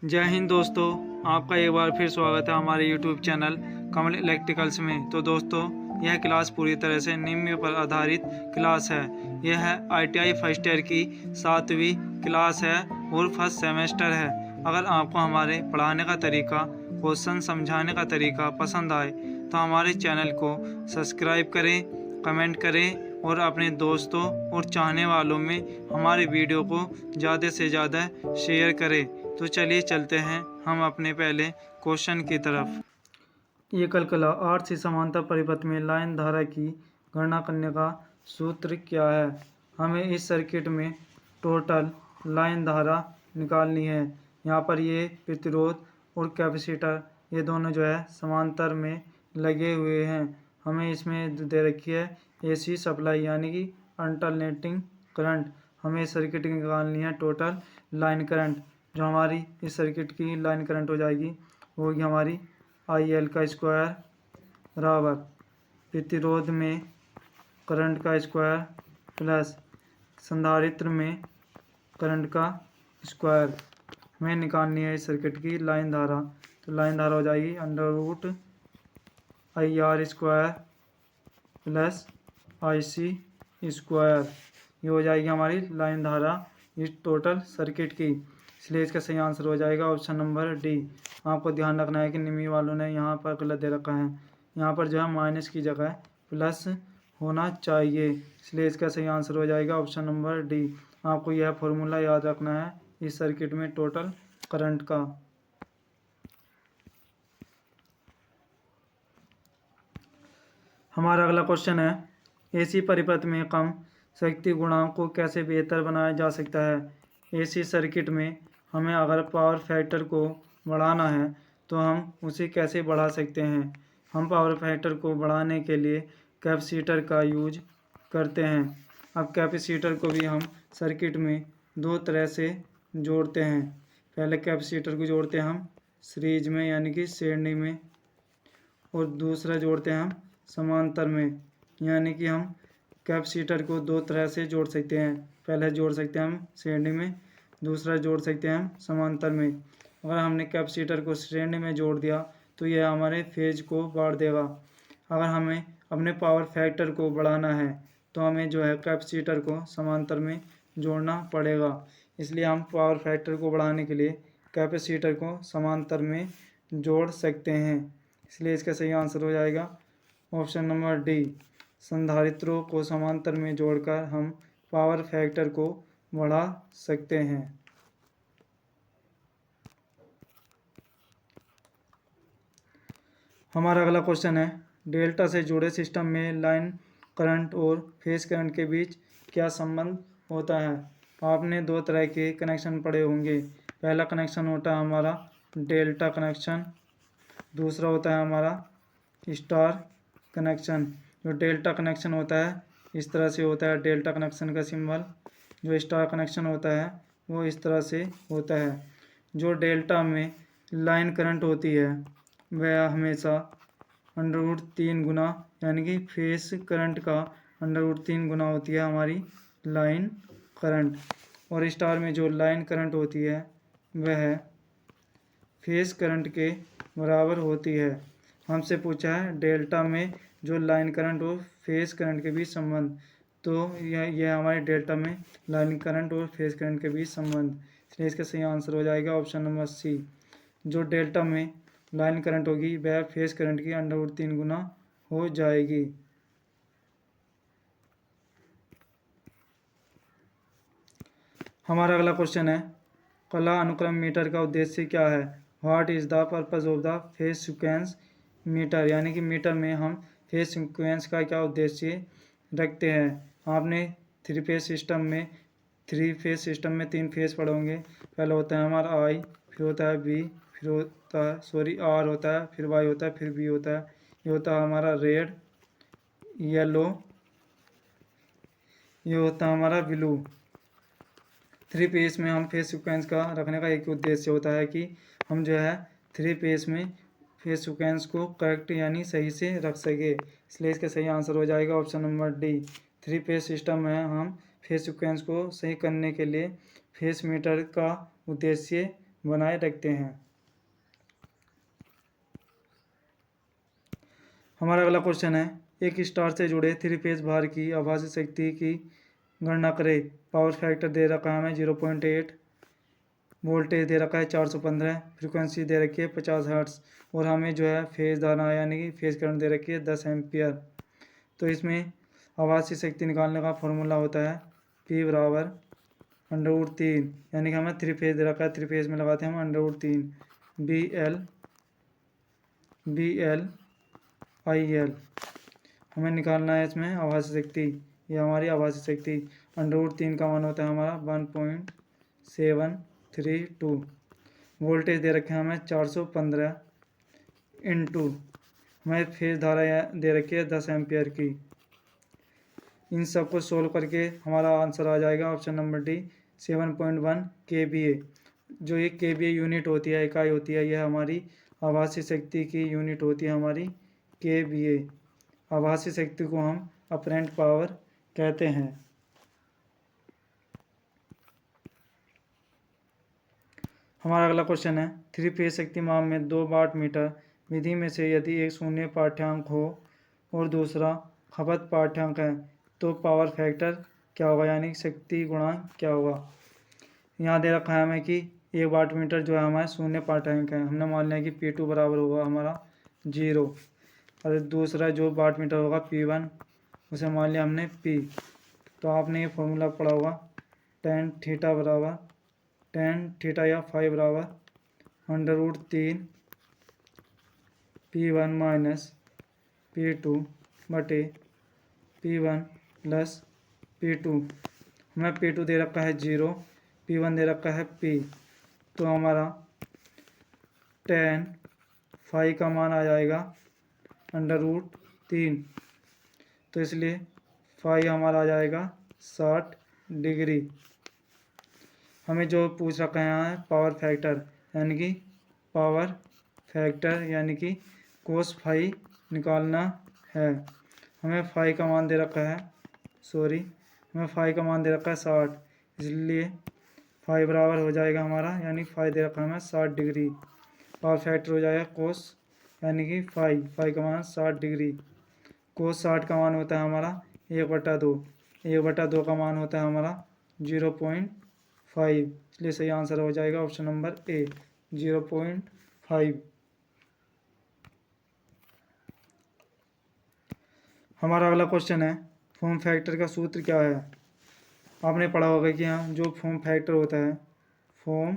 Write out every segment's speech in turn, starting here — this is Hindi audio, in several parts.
जय हिंद दोस्तों, आपका एक बार फिर स्वागत है हमारे यूट्यूब चैनल कमल इलेक्ट्रिकल्स में। तो दोस्तों, यह क्लास पूरी तरह से निम्न पर आधारित क्लास है। यह है ITI फर्स्ट ईयर की 7वीं क्लास है और फर्स्ट सेमेस्टर है। अगर आपको हमारे पढ़ाने का तरीका, क्वेश्चन समझाने का तरीका पसंद आए तो हमारे चैनल को सब्सक्राइब करें, कमेंट करें और अपने दोस्तों और चाहने वालों में हमारे वीडियो को ज़्यादा से ज़्यादा शेयर करें। तो चलिए चलते हैं हम अपने पहले क्वेश्चन की तरफ। ये कलकला RC समांतर परिपथ में लाइन धारा की गणना करने का सूत्र क्या है। हमें इस सर्किट में टोटल लाइन धारा निकालनी है। यहाँ पर ये प्रतिरोध और कैपेसिटर ये दोनों जो है समांतर में लगे हुए हैं। हमें इसमें दे रखी है AC सप्लाई यानी कि अल्टरनेटिंग करंट। हमें इस सर्किट की निकालनी है टोटल लाइन करंट। जो हमारी इस सर्किट की लाइन करंट हो जाएगी वो होगी हमारी IL का स्क्वायर बराबर प्रतिरोध में करंट का स्क्वायर प्लस संधारित्र में करंट का स्क्वायर। हमें निकालनी है इस सर्किट की लाइन धारा। तो लाइन धारा हो जाएगी √ IR square plus IC square. ये हो जाएगी हमारी लाइन धारा इस टोटल सर्किट की। इसलिए इसका सही आंसर हो जाएगा ऑप्शन नंबर डी। आपको ध्यान रखना है कि निमी वालों ने यहाँ पर गलत दे रखा है। यहाँ पर जो है माइनस की जगह प्लस होना चाहिए, इसलिए इसका सही आंसर हो जाएगा ऑप्शन नंबर डी। आपको यह फॉर्मूला याद रखना है इस सर्किट में टोटल करंट का। हमारा अगला क्वेश्चन है, AC परिपथ में कम शक्ति गुणांक को कैसे बेहतर बनाया जा सकता है। AC सर्किट में हमें अगर पावर फैक्टर को बढ़ाना है तो हम उसे कैसे बढ़ा सकते हैं। हम पावर फैक्टर को बढ़ाने के लिए कैपेसिटर का यूज करते हैं। अब कैपेसिटर को भी हम सर्किट में दो तरह से जोड़ते हैं। पहले कैपेसिटर को जोड़ते हैं हम सीरीज में यानी कि श्रेणी में, और दूसरा जोड़ते हैं हम समांतर में, यानी कि हम कैपेसिटर को दो तरह से जोड़ सकते हैं। पहले जोड़ सकते हैं हम श्रेणी में, दूसरा जोड़ सकते हैं हम समांतर में। अगर हमने कैपेसिटर को श्रेणी में जोड़ दिया तो यह हमारे फेज को बांट देगा। अगर हमें अपने पावर फैक्टर को बढ़ाना है तो हमें जो है कैपेसिटर को समांतर में जोड़ना पड़ेगा। इसलिए हम पावर फैक्टर को बढ़ाने के लिए कैपेसिटर को समांतर में जोड़ सकते हैं। इसलिए इसका सही आंसर हो जाएगा ऑप्शन नंबर डी। संधारित्रों को समांतर में जोड़कर हम पावर फैक्टर को बढ़ा सकते हैं। हमारा अगला क्वेश्चन है, डेल्टा से जुड़े सिस्टम में लाइन करंट और फेज करंट के बीच क्या संबंध होता है। आपने दो तरह के कनेक्शन पढ़े होंगे। पहला कनेक्शन होता है हमारा डेल्टा कनेक्शन, दूसरा होता है हमारा स्टार कनेक्शन। जो डेल्टा कनेक्शन होता है इस तरह से होता है डेल्टा कनेक्शन का सिंबल। जो स्टार कनेक्शन होता है वो इस तरह से होता है। जो डेल्टा में लाइन करंट होती है वह हमेशा √3 गुना यानी कि फेस करंट का √3 गुना होती है हमारी लाइन करंट। और स्टार में जो लाइन करंट होती है वह फेस करंट के बराबर होती है। हमसे पूछा है डेल्टा में जो लाइन करंट और फेस करंट के बीच संबंध। तो यह हमारे डेल्टा में लाइन करंट और फेस करंट के बीच संबंध। इसलिए इसका सही आंसर हो जाएगा ऑप्शन नंबर सी। जो डेल्टा में लाइन करंट होगी वह फेस करंट की √3 गुना हो जाएगी। हमारा अगला क्वेश्चन है, कला अनुक्रम मीटर का उद्देश्य क्या है। What is the purpose of the phase sequence meter, यानी कि मीटर में हम फेज सीक्वेंस का क्या उद्देश्य रखते हैं। आपने थ्री फेज सिस्टम में 3 फेज पढ़े होंगे। पहले होता है हमारा I, फिर होता है B, फिर होता है R होता है, फिर Y होता है, फिर B होता है। ये होता है हमारा रेड, येलो, ये होता है हमारा ब्लू। 3 फेज में हम फेज सीक्वेंस का रखने का एक उद्देश्य होता है कि हम जो है 3 फेज में फेज सीक्वेंस को करेक्ट यानी सही से रख सके। इसलिए इसका सही आंसर हो जाएगा option number D. 3 phase system में हम फेज सीक्वेंस को सही करने के लिए फेज मीटर का उद्देश्य बनाए रखते हैं। हमारा अगला क्वेश्चन है, एक स्टार से जुड़े 3 फेज भार की आभासी शक्ति की गणना करें। पावर फैक्टर दे रखा है हमें 0.8, वोल्टेज दे रखा है 415, फ्रीक्वेंसी दे रखी है 50 हर्ट्स और हमें जो है फेज धारा यानी कि फेज करंट दे रखी है 10 एम्पियर। तो इसमें आभासी शक्ति निकालने का फॉर्मूला होता है P बराबर √3, यानी कि हमें 3 फेज दे रखा है, 3 फेज में लगाते हैं हम √3 BL हमें निकालना है इसमें आभासी शक्ति। ये हमारी आभासी शक्ति √3 का मान होता है हमारा 1.732। वोल्टेज दे रखे हैं हमें 415 इंटू हमें फेज धारा दे रखी है 10 एम्पियर की। इन सब को सोल्व करके हमारा आंसर आ जाएगा ऑप्शन नंबर डी 7.1 kVA। जो ये kVA यूनिट होती है, इकाई होती है, यह हमारी आभासी शक्ति की यूनिट होती है हमारी kVA। आभासी शक्ति को हम अपरेंट पावर कहते हैं। हमारा अगला क्वेश्चन है, 3 फेज शक्तिमान में 2 वाट मीटर विधि में से यदि एक शून्य पाठ्यांक हो और दूसरा खपत पाठ्यांक है तो पावर फैक्टर क्या होगा, यानी शक्ति गुणांक क्या होगा। यहाँ दे रखा है हमें कि 1 वाट मीटर जो है हमारा शून्य पाठ्यांक है, हमने मान लिया कि P2 बराबर होगा हमारा 0 और दूसरा जो वाट मीटर होगा P1 उसे मान लिया हमने P। तो आपने ये फॉर्मूला पढ़ा होगा tan थीटा बराबर tan थीटा या फाई बराबर √3 P1 माइनस P2 बटे P1 प्लस P2। हमें P2 दे रखा है 0, P1 दे रखा है P। तो हमारा tan फाई का मान आ जाएगा √3। तो इसलिए फाई हमारा आ जाएगा 60 डिग्री। हमें जो पूछ रखा है यहाँ पावर फैक्टर यानी कि कोस फाई निकालना है। हमें फाई का मान दे रखा है हमें फाई का मान दे रखा है 60, इसलिए फाई बराबर हो जाएगा हमारा, यानी फाई दे रखा है हमें 60 डिग्री। पावर फैक्टर हो जाएगा कोस यानी कि फाई का मान 60 डिग्री। कोस 60 का मान होता है हमारा 1/2, 1/2 का मान होता है हमारा 0.5, इसलिए सही आंसर हो जाएगा ऑप्शन नंबर ए 0.5। हमारा अगला क्वेश्चन है, फॉर्म फैक्टर का सूत्र क्या है। आपने पढ़ा होगा कि यहाँ जो फॉर्म फैक्टर होता है, फॉर्म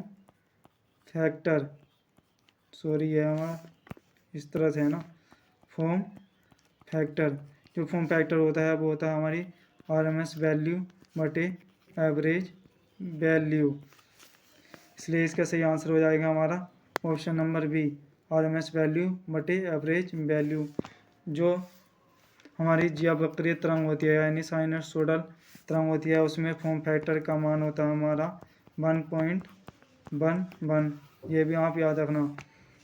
फैक्टर ये हमारा इस तरह से है ना, फॉर्म फैक्टर जो फॉर्म फैक्टर होता है वो होता है हमारी RMS वैल्यू बटे एवरेज वैल्यू, इसलिए इसका सही आंसर हो जाएगा हमारा option number B RMS value बटे एवरेज वैल्यू। जो हमारी ज्यावक्रीय तरंग होती है यानी साइनसोइडल तरंग होती है उसमें फॉर्म फैक्टर का मान होता है हमारा 1.11। ये भी आप याद रखना।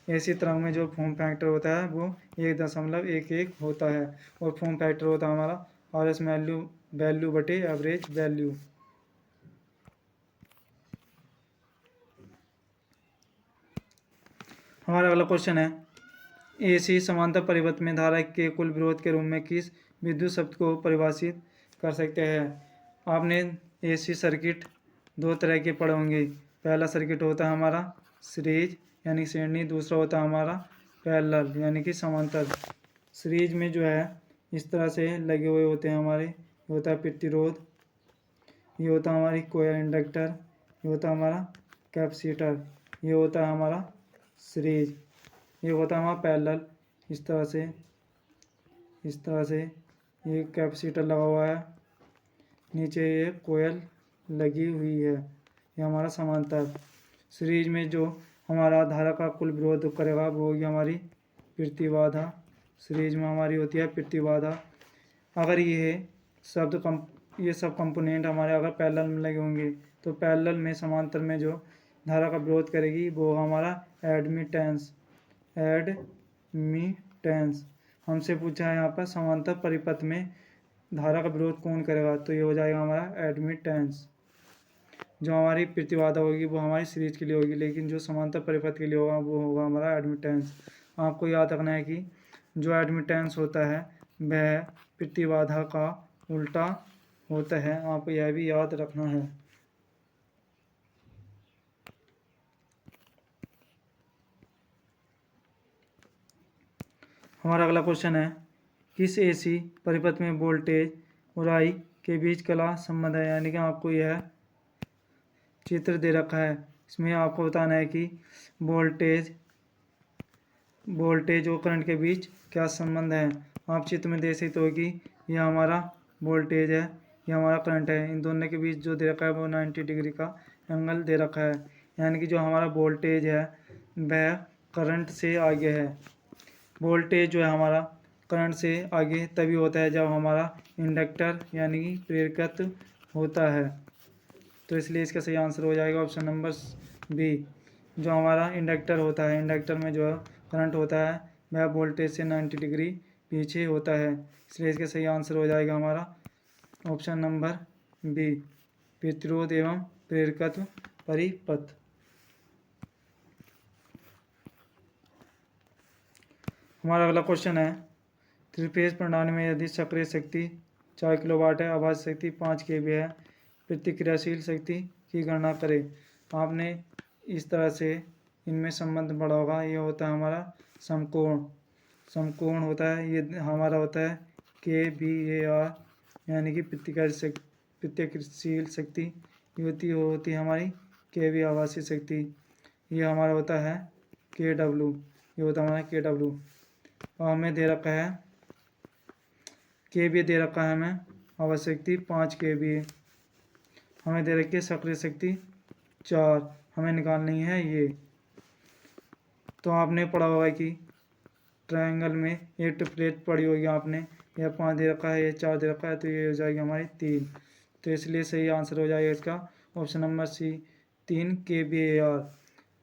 ऐसी तरंग में जो फॉर्म फैक्टर होता है वो 1.11 होता है और फॉर्म फैक्टर होता है हमारा RMS वैल्यू बटे एवरेज वैल्यू। हमारा अगला क्वेश्चन है, AC समांतर परिपथ में धारा के कुल विरोध के रूप में किस विद्युत शब्द को परिभाषित कर सकते हैं। आपने AC सर्किट 2 तरह के पढ़े होंगे। पहला सर्किट होता है हमारा सीरीज यानी श्रेणी, दूसरा होता है हमारा पैरेलल यानी कि समांतर। सीरीज में जो है इस तरह से लगे हुए होते हैं हमारे, ये होता है प्रतिरोध, ये होता है हमारी कोयल इंडक्टर, ये होता है हमारा कैपेसिटर, ये होता है हमारा सीरीज, ये होता है हमारा पैरेलल। इस तरह से ये कैपेसिटर लगा हुआ है, नीचे ये कोयल लगी हुई है, ये हमारा समांतर। सीरीज में जो हमारा धारा का कुल विरोध करेगा वो होगी हमारी प्रतिबाधा। सीरीज में हमारी होती है प्रतिबाधा। अगर ये सब कंपोनेंट हमारे अगर पैरेलल में लगे होंगे तो पैरेलल में समांतर में जो धारा का विरोध करेगी वो हमारा एडमिटेंस। हमसे पूछा है यहाँ पर समांतर परिपथ में धारा का विरोध कौन करेगा, तो ये हो जाएगा हमारा एडमिटेंस। जो हमारी प्रतिबाधा होगी वो हमारी सीरीज के लिए होगी, लेकिन जो समांतर परिपथ के लिए होगा वो होगा हमारा एडमिटेंस। आपको याद रखना है कि जो एडमिटेंस होता है वह प्रतिबाधा का उल्टा होता है, आपको यह भी याद रखना है। हमारा अगला क्वेश्चन है, किस एसी परिपथ में वोल्टेज और आई के बीच कला संबंध है। यानी कि आपको यह चित्र दे रखा है, इसमें आपको बताना है कि वोल्टेज और करंट के बीच क्या संबंध है। आप चित्र में देख सकते हो कि यह हमारा वोल्टेज है, यह हमारा करंट है, इन दोनों के बीच जो दे रखा है वो 90 डिग्री का एंगल दे रखा है। यानी कि जो हमारा वोल्टेज है वह करंट से आगे है। वोल्टेज जो है हमारा करंट से आगे तभी होता है जब हमारा इंडक्टर यानी कि प्रेरकत्व होता है। तो इसलिए इसका सही आंसर हो जाएगा ऑप्शन नंबर बी। जो हमारा इंडक्टर होता है, इंडक्टर में जो करंट होता है वह वोल्टेज से 90 डिग्री पीछे होता है, इसलिए इसका सही आंसर हो जाएगा हमारा ऑप्शन नंबर बी, प्रतिरोध एवं प्रेरकत्व परिपथ। हमारा अगला क्वेश्चन है, त्रिफेज प्रणाली में यदि सक्रिय शक्ति 4 किलोवाट है, आभासी शक्ति 5 kVA है, प्रतिक्रियाशील शक्ति की गणना करें। आपने इस तरह से इनमें संबंध पढ़ा होगा। ये होता है हमारा समकोण होता है, ये हमारा होता है kVAR यानी कि प्रतिक्रियाशील शक्ति। ये होती है हमारी kV आभासी शक्ति। ये हमारा होता है kW, ये होता है हमारा kW। और हमें दे रखा है kVA, दे रखा है हमें आभासी शक्ति 5 kVA, हमें दे रखी है सक्रिय शक्ति 4, हमें निकालनी है ये। तो आपने पढ़ा होगा कि ट्रायंगल में एक प्लेट पड़ी होगी आपने, यह 5 दे रखा है, यह 4 दे रखा है, तो ये हो जाएगी हमारी 3। तो इसलिए सही आंसर हो जाएगा इसका ऑप्शन नंबर सी, 3 kVAR।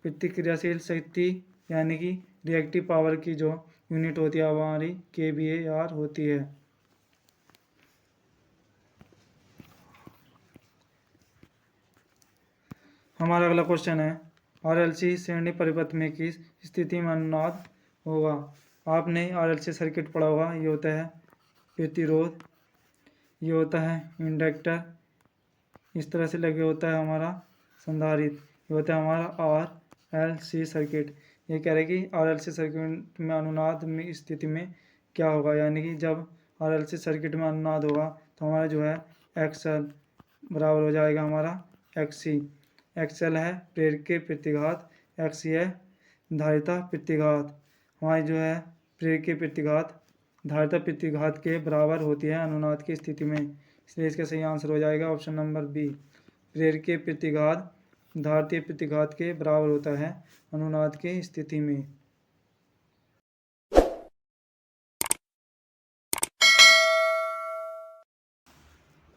प्रतिक्रियाशील शक्ति यानी कि रिएक्टिव पावर की जो यूनिट होती है हमारी kVAR होती है। हमारा अगला क्वेश्चन है, RLC श्रेणी परिपथ में किस स्थिति में अनुनाद होगा। आपने RLC सर्किट पढ़ा होगा। ये होता है प्रतिरोध, ये होता है इंडक्टर, इस तरह से लगे होता है हमारा संधारित्र, ये होता है हमारा RLC सर्किट। ये कह रहे हैं कि RLC सर्किट में अनुनाद में स्थिति में क्या होगा। यानी कि जब RLC सर्किट में अनुनाद होगा तो हमारा जो है XL बराबर हो जाएगा हमारा XC। XL है प्रेरक प्रतिघात, XC है धारिता प्रतिघात। हमारी जो है प्रेरक प्रतिघात धारिता प्रतिघात के बराबर होती है अनुनाद की स्थिति में, इसलिए इसका सही आंसर हो जाएगा ऑप्शन नंबर बी, प्रेरक प्रतिघात धारितीय प्रतिघात के बराबर होता है अनुनाद की स्थिति में।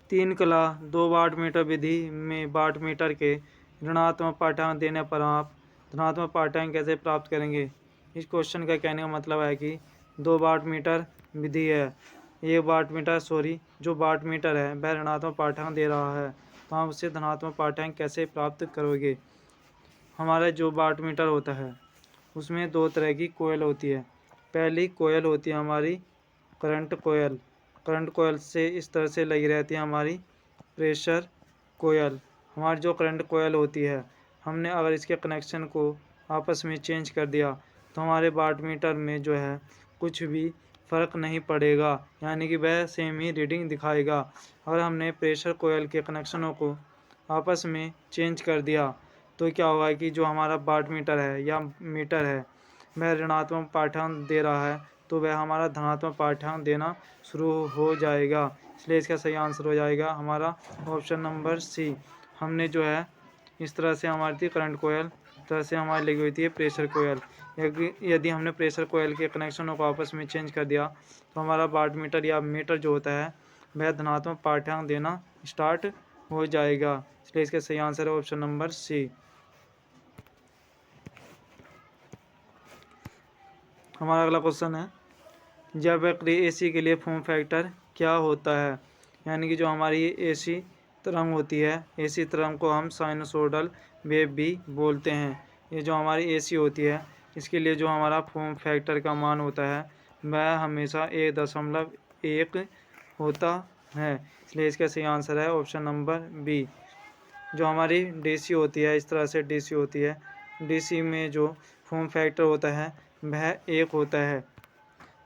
तीन कला 2 वाट मीटर विधि में वाट मीटर के ऋणात्मक पाठ्यांक देने पर आप धनात्मक पाठ्यांक कैसे प्राप्त करेंगे। इस क्वेश्चन का कहने का मतलब है कि 2 वाट मीटर विधि है, जो वाट मीटर है वह ऋणात्मक पाठ्यांक दे रहा है, तो आप उससे धनात्मक पाठ्यांक कैसे प्राप्त करोगे। हमारा जो वाट मीटर होता है उसमें 2 तरह की कोयल होती है। पहली कोयल होती है हमारी करंट कोयल से इस तरह से लगी रहती है हमारी प्रेशर कोयल। हमारी जो करंट कोयल होती है, हमने अगर इसके कनेक्शन को आपस में चेंज कर दिया तो हमारे वाट मीटर में जो है कुछ भी फ़र्क नहीं पड़ेगा, यानी कि वह सेम ही रीडिंग दिखाएगा। अगर हमने प्रेशर कोयल के कनेक्शनों को आपस में चेंज कर दिया तो क्या होगा कि जो हमारा वाट मीटर है या मीटर है वह ऋणात्मक पाठ्यांक दे रहा है, तो वह हमारा धनात्मक पाठ्यांक देना शुरू हो जाएगा, इसलिए इसका सही आंसर हो जाएगा हमारा ऑप्शन नंबर सी। हमने जो है इस तरह से हमारी थी करंट कोयल, इस तरह से हमारी लगी हुई थी प्रेशर कोयल। यदि हमने प्रेशर कोयल के कनेक्शनों को आपस में चेंज कर दिया तो हमारा वाट मीटर या मीटर जो होता है वह धनात्मक पाठ्यांक देना स्टार्ट हो जाएगा, इसलिए इसका सही आंसर है ऑप्शन नंबर सी। हमारा अगला क्वेश्चन है, जब वक्री एसी के लिए फॉर्म फैक्टर क्या होता है। यानी कि जो हमारी एसी तरंग होती है, एसी तरंग को हम साइनसोइडल वेव भी बोलते हैं। ये जो हमारी एसी होती है, इसके लिए जो हमारा फॉर्म फैक्टर का मान होता है वह हमेशा 1.1 होता है। इसलिए इसका सही आंसर है ऑप्शन नंबर बी। जो हमारी डीसी होती है, इस तरह से डीसी होती है, डीसी में जो फॉर्म फैक्टर होता है वह 1 होता है।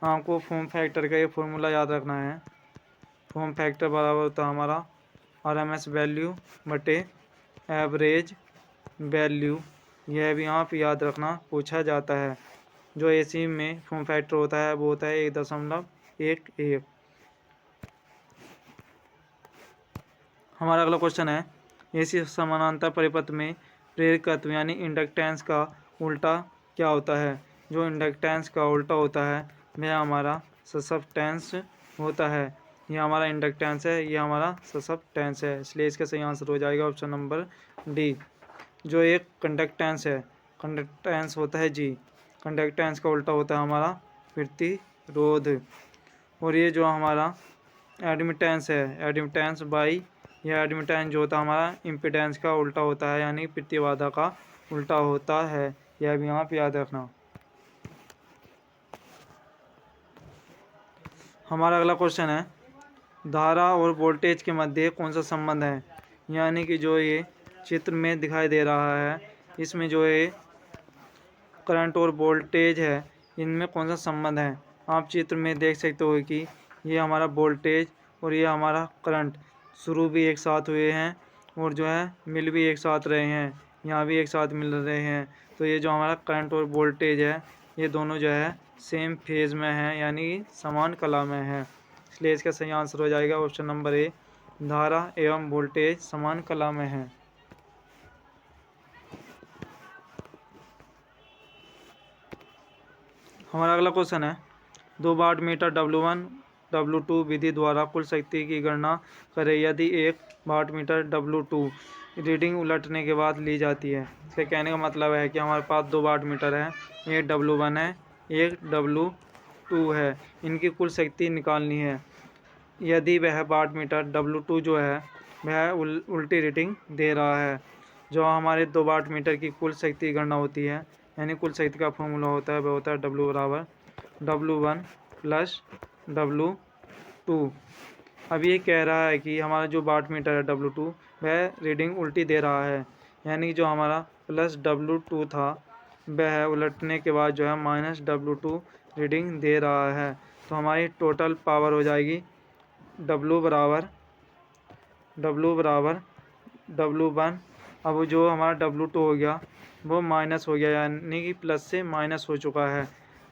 आपको फॉर्म फैक्टर का ये फॉर्मूला याद रखना है। फॉर्म फैक्टर बराबर होता है हमारा आरएमएस वैल्यू बटे एवरेज वैल्यू। यह भी यहाँ पे याद रखना पूछा जाता है। जो एसी में फॉर्म फैक्टर होता है वो होता है 1.11। हमारा अगला क्वेश्चन है, एसी समानांतर परिपथ में प्रेरक तत्व यानी इंडक्टेंस का उल्टा क्या होता है। जो इंडक्टेंस का उल्टा होता है वह हमारा ससेप्टेंस होता है। ये हमारा इंडक्टेंस है, ये हमारा ससेप्टेंस है। इसलिए इसका सही आंसर हो जाएगा ऑप्शन नंबर डी। जो एक कंडक्टेंस है, कंडक्टेंस होता है जी, कंडक्टेंस का उल्टा होता है हमारा प्रतिरोध। और ये जो हमारा एडमिटेंस है, एडमिटेंस बाई, यह एडमिटेंस जो होता है हमारा इम्पिडेंस का उल्टा होता है, यानी प्रतिबाधा का उल्टा होता है। यह भी यहाँ पे याद रखना। हमारा अगला क्वेश्चन है, धारा और वोल्टेज के मध्य कौन सा संबंध है। यानी कि जो ये चित्र में दिखाई दे रहा है, इसमें जो है करंट और वोल्टेज है, इनमें कौन सा संबंध है। आप चित्र में देख सकते हो कि ये हमारा वोल्टेज और ये हमारा करंट शुरू भी एक साथ हुए हैं और जो है मिल भी एक साथ रहे हैं, यहाँ भी एक साथ मिल रहे हैं। तो ये जो हमारा करंट और वोल्टेज है, ये दोनों जो है सेम फेज में है, यानी समान कला में है। इसलिए इसका सही आंसर हो जाएगा ऑप्शन नंबर ए, धारा एवं वोल्टेज समान कला में है। हमारा अगला क्वेश्चन है, 2 वाट मीटर W1 W2 विधि द्वारा कुल शक्ति की गणना करें यदि 1 वाट मीटर W2 रीडिंग उलटने के बाद ली जाती है। इसके कहने का मतलब है कि हमारे पास 2 वाट मीटर है, एक W1 है, एक W2 है, इनकी कुल शक्ति निकालनी है। यदि वह वाट मीटर W2 जो है वह उल्टी रीडिंग दे रहा है। जो हमारे 2 वाट मीटर की कुल शक्ति की गणना होती है, यानी कुल शक्ति का फॉर्मूला होता है वह होता है W बराबर W1 प्लस W2। अब ये कह रहा है कि हमारा जो वाट मीटर है W2 वह रीडिंग उल्टी दे रहा है, यानी कि जो हमारा प्लस W2 था वह उलटने के बाद जो है माइनस W2 रीडिंग दे रहा है। तो हमारी टोटल पावर हो जाएगी W बराबर W1। अब जो हमारा W2 हो गया वो माइनस हो गया, यानी कि प्लस से माइनस हो चुका है,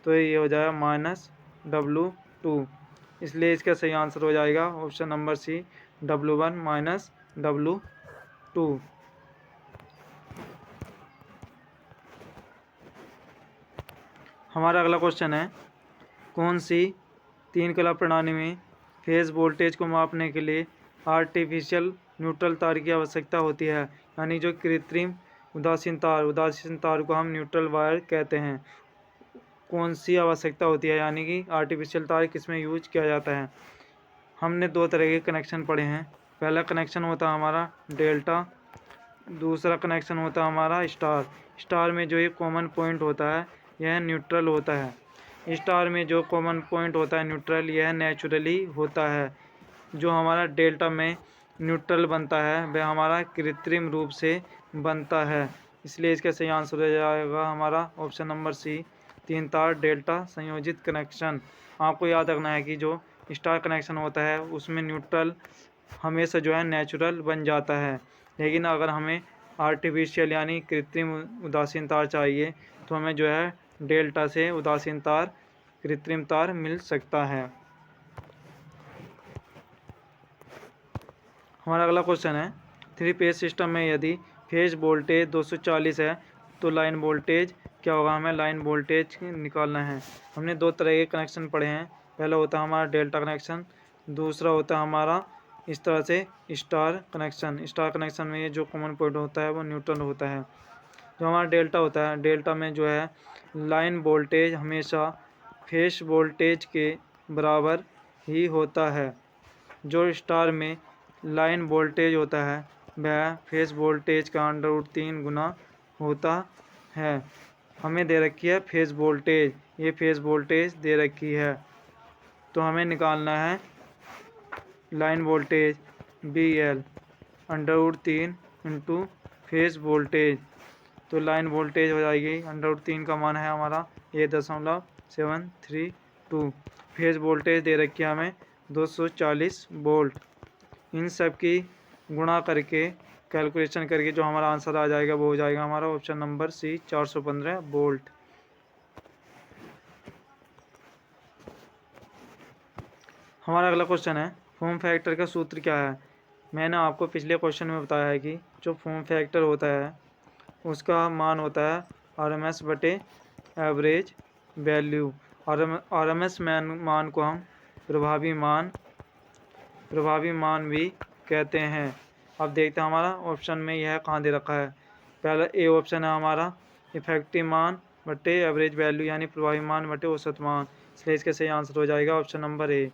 तो ये हो जाएगा माइनस W2। इसलिए इसका सही आंसर हो जाएगा option number C, W1 minus W2। हमारा अगला क्वेश्चन है, कौन सी 3 कला प्रणाली में फेज वोल्टेज को मापने के लिए आर्टिफिशियल न्यूट्रल तार की आवश्यकता होती है। यानी जो कृत्रिम उदासीन तार को हम न्यूट्रल वायर कहते हैं। कौन सी आवश्यकता होती है, यानी कि आर्टिफिशियल तार किस में यूज किया जाता है। हमने 2 तरह के कनेक्शन पढ़े हैं। पहला कनेक्शन होता है हमारा डेल्टा, दूसरा कनेक्शन होता है हमारा स्टार। स्टार में जो ये कॉमन पॉइंट होता है यह न्यूट्रल होता है। स्टार में जो कॉमन पॉइंट होता है न्यूट्रल, यह नेचुरली होता है। जो हमारा डेल्टा में न्यूट्रल बनता है वह हमारा कृत्रिम रूप से बनता है। इसलिए इसका सही आंसर हो जाएगा हमारा ऑप्शन नंबर सी, 3 तार डेल्टा संयोजित कनेक्शन। आपको याद रखना है कि जो स्टार कनेक्शन होता है उसमें न्यूट्रल हमेशा जो है नेचुरल बन जाता है, लेकिन अगर हमें आर्टिफिशियल यानी कृत्रिम उदासीन तार चाहिए तो हमें जो है डेल्टा से उदासीन तार, कृत्रिम तार मिल सकता है। हमारा अगला क्वेश्चन है, 3 फेज सिस्टम में यदि फेज वोल्टेज 240 है तो लाइन वोल्टेज क्या होगा। हमें लाइन वोल्टेज निकालना है। हमने 2 तरह के कनेक्शन पढ़े हैं। पहला होता है हमारा डेल्टा कनेक्शन, दूसरा होता है हमारा इस तरह से स्टार कनेक्शन। स्टार कनेक्शन में ये जो कॉमन पॉइंट होता है वो न्यूट्रल होता है। जो हमारा डेल्टा होता है, डेल्टा में जो है लाइन वोल्टेज हमेशा फेज वोल्टेज के बराबर ही होता है। जो स्टार में लाइन वोल्टेज होता है वह फेज वोल्टेज का √3 गुना होता है। हमें दे रखी है फेज वोल्टेज, ये फेज वोल्टेज दे रखी है, तो हमें निकालना है line voltage BL √3 into phase voltage. तो लाइन वोल्टेज हो जाएगी √3 का मान है हमारा 1.732। फेज वोल्टेज दे रखी है हमें 240 वोल्ट। इन सब की गुणा करके कैलकुलेशन करके जो हमारा आंसर आ जाएगा वो हो जाएगा हमारा ऑप्शन नंबर C 415 वोल्ट। हमारा अगला क्वेश्चन है फॉर्म फैक्टर का सूत्र क्या है। मैंने आपको पिछले क्वेश्चन में बताया है कि जो फॉर्म फैक्टर होता है उसका मान होता है RMS बटे एवरेज वैल्यू। RMS मान को हम प्रभावी मान भी कहते हैं। अब देखते हैं हमारा ऑप्शन में यह कहाँ दे रखा है। पहला ए ऑप्शन है हमारा इफेक्टिव मान बटे एवरेज वैल्यू यानी प्रभावी मान बटे औसत मान, इसलिए इसका सही आंसर हो जाएगा option number A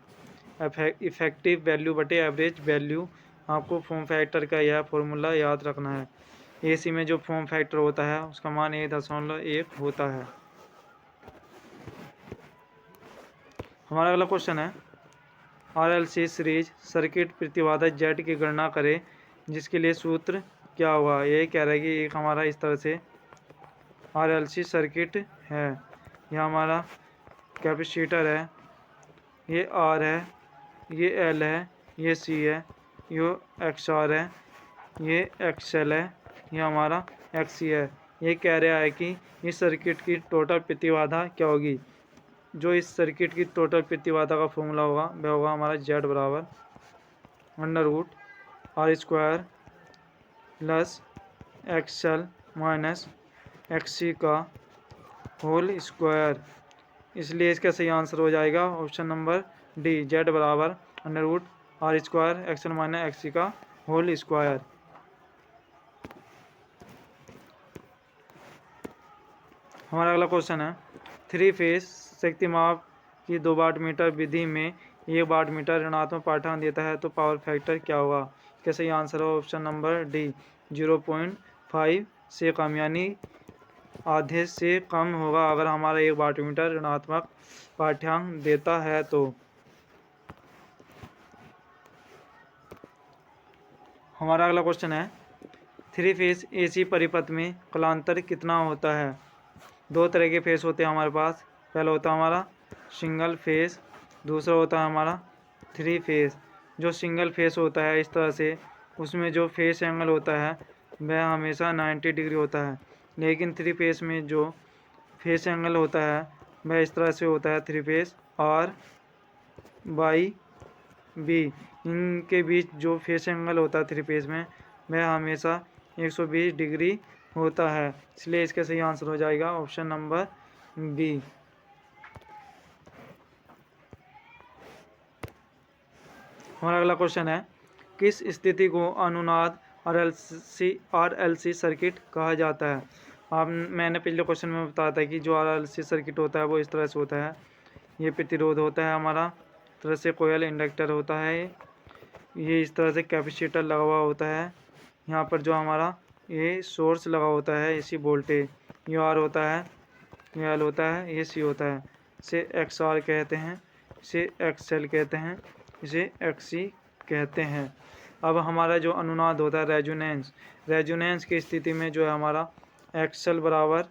effective value बटे एवरेज वैल्यू। आपको फॉर्म फैक्टर का यह फॉर्मूला याद रखना है। AC में जो फॉर्म फैक्टर होता है उसका मान 1.1 होता है। हमारा अगला क्वेश्चन है RLC सीरीज सर्किट प्रतिबाधा Z की गणना करें जिसके लिए सूत्र क्या हुआ। ये कह रहा है कि एक हमारा इस तरह से RLC सर्किट है, यह हमारा कैपेसिटर है, ये R है, ये L है, ये C है, ये XR है, ये XL है, ये हमारा XC है। ये कह रहा है कि इस सर्किट की टोटल प्रतिबाधा क्या होगी। जो इस सर्किट की टोटल प्रतिबाधा का फॉर्मूला होगा वह होगा हमारा Z बराबर √R² plus XL minus XC का होल स्क्वायर। इसलिए इसका सही आंसर हो जाएगा ऑप्शन नंबर D Z बराबर √R² XL माइनस XC का होल स्क्वायर। हमारा अगला क्वेश्चन है 3 फेज शक्ति माप की 2 वाट मीटर विधि में 1 वाट मीटर ऋणात्मक पाठ्यांक देता है तो पावर फैक्टर क्या होगा। इसका सही आंसर हो ऑप्शन नंबर D 0.5 से कम, यानी आधे से कम होगा अगर हमारा 1 वाट मीटर ऋणात्मक पाठ्यांक देता है तो। हमारा अगला क्वेश्चन है 3 फेज AC परिपथ में कलांतर कितना होता है। 2 तरह के फेज होते हैं हमारे पास। पहला होता है हमारा सिंगल फेज, दूसरा होता है हमारा 3 फेज। जो सिंगल फेज होता है इस तरह से उसमें जो फेज एंगल होता है वह हमेशा 90 डिग्री होता है, लेकिन 3 फेज में जो फेज एंगल होता है वह इस तरह से होता है 3 फेज R/B। इनके बीच जो फेज एंगल होता है 3 फेज में वह हमेशा 120 डिग्री होता है, इसलिए इसका सही आंसर हो जाएगा ऑप्शन नंबर B। हमारा अगला क्वेश्चन है किस स्थिति को अनुनाद RLC सर्किट कहा जाता है। मैंने पिछले क्वेश्चन में बताया था कि जो RLC सर्किट होता है वो इस तरह से होता है। ये प्रतिरोध होता है हमारा, तरह से कोयल इंडक्टर होता है, ये इस तरह से कैपेसिटर लगा हुआ होता है, यहाँ पर जो हमारा ये सोर्स लगा होता है AC वोल्टेज, ये R होता है, ये L होता है, ये C होता है। इसे XR कहते हैं, इसे XL कहते हैं, इसे XC कहते हैं। अब हमारा जो अनुनाद होता है रेजोनेंस की स्थिति में जो है हमारा XL बराबर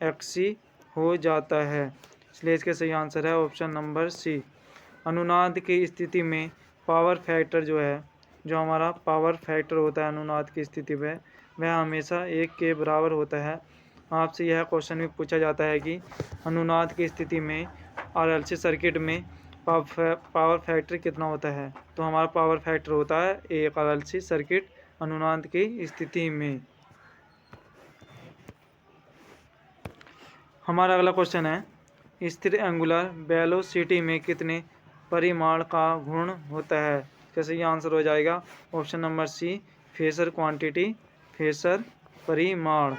XC हो जाता है, इसलिए इसका सही आंसर है ऑप्शन नंबर C। अनुनाद की स्थिति में पावर फैक्टर जो हमारा पावर फैक्टर होता है अनुनाद की स्थिति में वह हमेशा 1 के बराबर होता है। आपसे यह क्वेश्चन भी पूछा जाता है कि अनुनाद की स्थिति में RLC सर्किट में पावर फैक्टर कितना होता है, तो हमारा पावर फैक्टर होता है 1 RLC सर्किट अनुनाद की स्थिति में। हमारा अगला क्वेश्चन है स्थिर एंगुलर वेलोसिटी में कितने परिमाण का गुण होता है। कैसे ये आंसर हो जाएगा option number C phasor quantity phasor परिमाण।